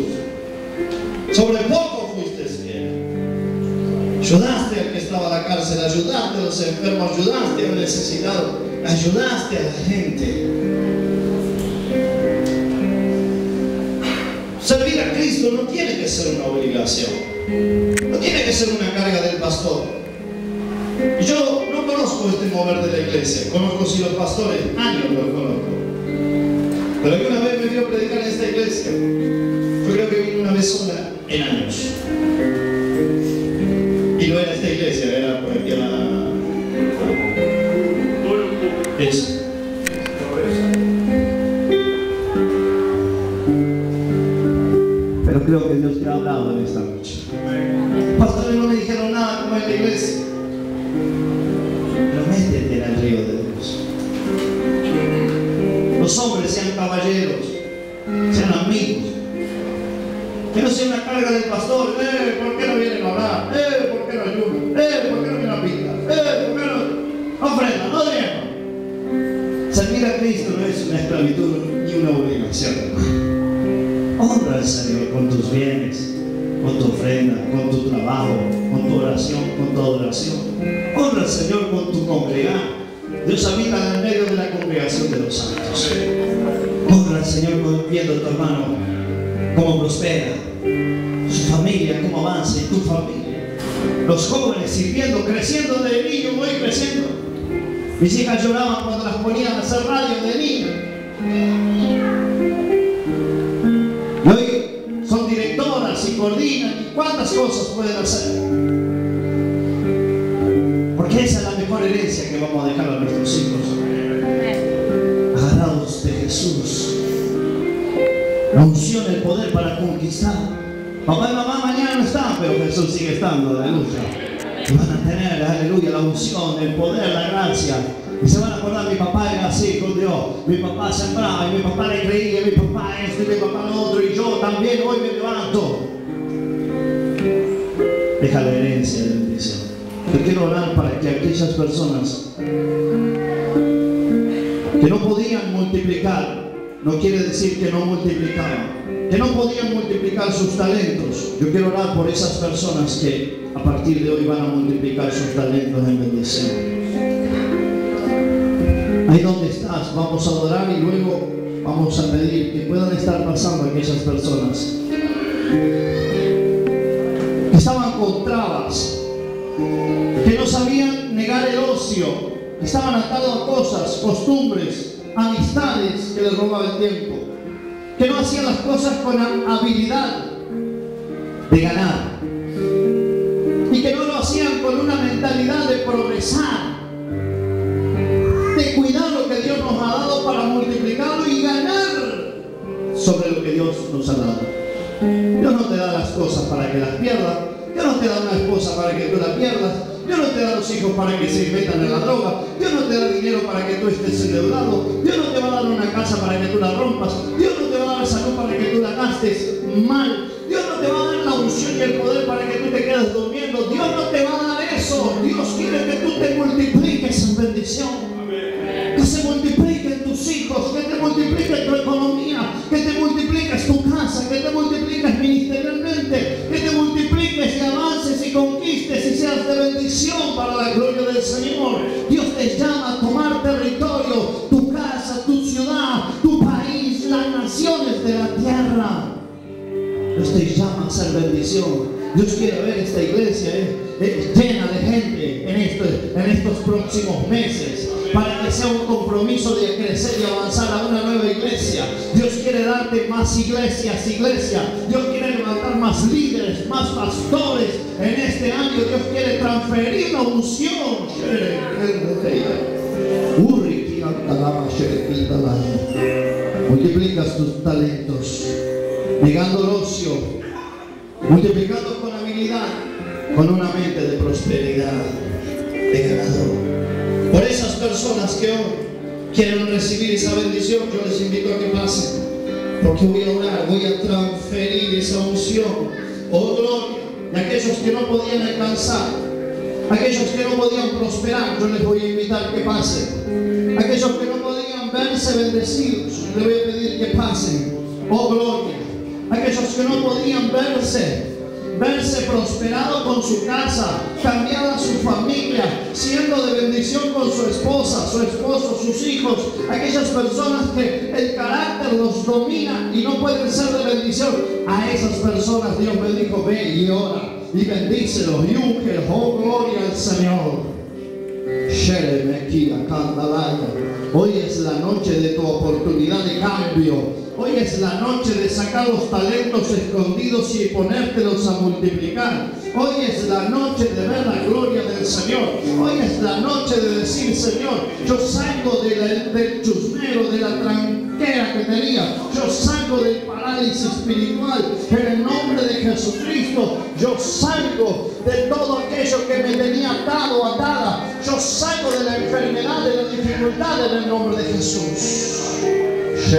Sobre poco fuiste fiel. Ayudaste al que estaba en la cárcel, ayudaste a los enfermos, ayudaste a los necesitados, ayudaste a la gente. Servir a Cristo no tiene que ser una obligación, no tiene que ser una carga del pastor. Yo no conozco este mover de la iglesia, conozco si los pastores, años los conozco, pero que una vez me vio a predicar en esta iglesia, yo creo que vine una vez sola en años, y no era esta iglesia, era por aquí a la... Eso. Pero creo que Dios te ha hablado en esta noche. Pastores no me dijeron nada como en la iglesia. Pero métete en el río de Dios. Los hombres sean caballeros, sean amigos. Que no sea una carga del pastor. ¿Por qué no vienen a orar? ¿Por qué no ayudan? ¿Por qué no vienen a pintar? ¿Por qué no ofrendan? No digan. Servir a Cristo no es una esclavitud ni una obligación. Honra al Señor con tus bienes, con tu ofrenda, con tu trabajo, con tu oración, con tu adoración. Honra al Señor con tu congregar. Dios habita en medio de la congregación de los santos. Honra al Señor viendo a tu hermano cómo prospera, su familia cómo avanza y tu familia. Los jóvenes sirviendo, creciendo de niño, voy creciendo. Mis hijas lloraban cuando las ponían a hacer radio de niño. ¿Cuántas cosas pueden hacer? Porque esa es la mejor herencia que vamos a dejar a nuestros hijos. Agarrados de Jesús. La unción, el poder para conquistar. Papá y mamá mañana no están, pero Jesús sigue estando, aleluya. Y van a tener, aleluya, la unción, el poder, la gracia. Y se van a acordar, mi papá era así con Dios. Mi papá sembraba, y mi papá le creía, mi papá esto, y mi papá lo otro, y yo también hoy me levanto. Deja la herencia de bendición. Yo quiero orar para que aquellas personas que no podían multiplicar, no quiere decir que no multiplicaban, que no podían multiplicar sus talentos. Yo quiero orar por esas personas que a partir de hoy van a multiplicar sus talentos en bendición. Ahí donde estás, vamos a adorar y luego vamos a pedir que puedan estar pasando aquellas personas que estaban con trabas, que no sabían negar el ocio, que estaban atados a cosas, costumbres, amistades que les robaban el tiempo, que no hacían las cosas con habilidad de ganar y que no lo hacían con una mentalidad de progresar, de cuidar lo que Dios nos ha dado para multiplicarlo y ganar sobre lo que Dios nos ha dado. Dios no te da las cosas para que las pierdas. Dios no te da una esposa para que tú la pierdas. Dios no te da los hijos para que se metan en la droga. Dios no te da dinero para que tú estés endeudado. Dios no te va a dar una casa para que tú la rompas. Dios no te va a dar salud para que tú la gastes mal. Dios no te va a dar la unción y el poder para que tú te quedes durmiendo. Dios no te va a dar eso. Dios quiere que tú te multipliques en bendición. Que se multipliquen tus hijos, que te multiplique tu economía, que te multipliques tu casa, que te multipliques ministerialmente, que te multipliques y avances y conquistes y seas de bendición para la gloria del Señor. Dios te llama a tomar territorio, tu casa, tu ciudad, tu país, las naciones de la tierra. Dios te llama a ser bendición. Dios quiere ver esta iglesia llena de gente en estos próximos meses, para que sea un compromiso de crecer y avanzar a una nueva iglesia. Dios quiere darte más iglesias. Dios quiere levantar más líderes, más pastores en este año. Dios quiere transferir la unción. Multiplicas tus talentos, negando el ocio, multiplicando con habilidad, con una mente de prosperidad, de ganador. Por esas personas que hoy quieren recibir esa bendición, yo les invito a que pasen, porque voy a orar, voy a transferir esa unción, oh gloria, de aquellos que no podían alcanzar, aquellos que no podían prosperar. Yo les voy a invitar a que pasen. Aquellos que no podían verse bendecidos, les voy a pedir que pasen, oh gloria. Aquellos que no podían verse prosperado con su casa, cambiada su familia, siendo de bendición con su esposa, su esposo, sus hijos, aquellas personas que el carácter los domina y no pueden ser de bendición, a esas personas Dios me dijo: ve y ora y bendícelos y unge, oh gloria al Señor. Hoy es la noche de tu oportunidad de cambio. Hoy es la noche de sacar los talentos escondidos y ponértelos a multiplicar. Hoy es la noche de ver la gloria del Señor. Hoy es la noche de decir: Señor, yo salgo del chusmero, de la tranquera que tenía. Yo salgo del parálisis espiritual. En el nombre de Jesucristo, yo salgo de todo aquello que me tenía atado, atada. Yo salgo de la enfermedad, de la dificultad, en el nombre de Jesús. Es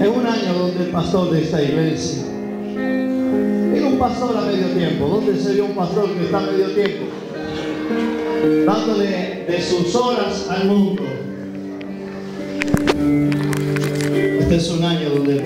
un año donde el pastor de esta iglesia era un pastor a medio tiempo. ¿Dónde se vio un pastor que está a medio tiempo? Dándole de sus horas al mundo. Este es un año donde el